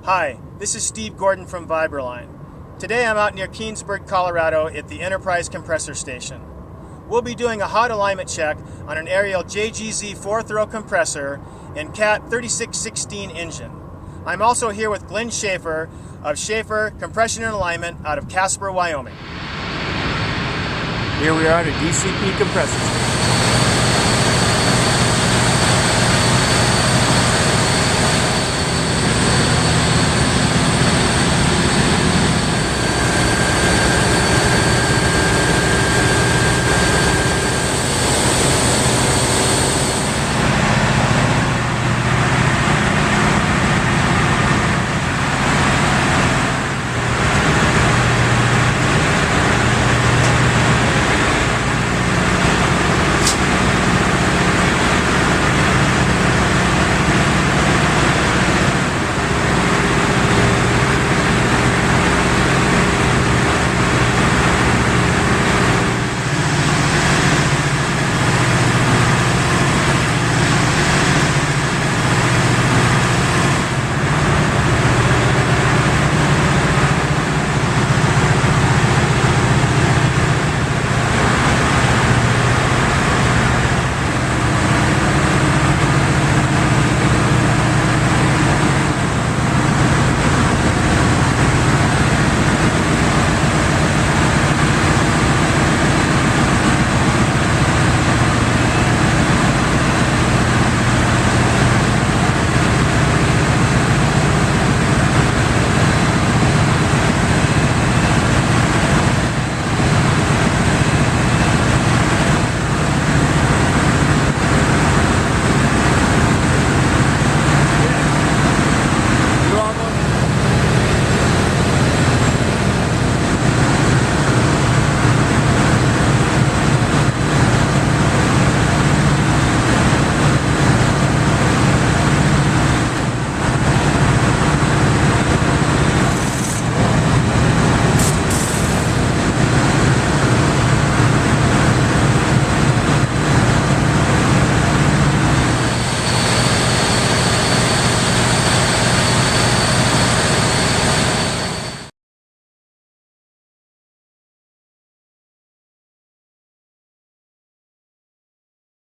Hi, this is Steve Gordon from Vibraline. Today I'm out near Keensburg, Colorado at the Enterprise Compressor Station. We'll be doing a hot alignment check on an Ariel JGZ 4-throw compressor and Cat 3616 engine. I'm also here with Glenn Schaefer of Schaefer Compression and Alignment out of Casper, Wyoming. Here we are at a DCP compressor station.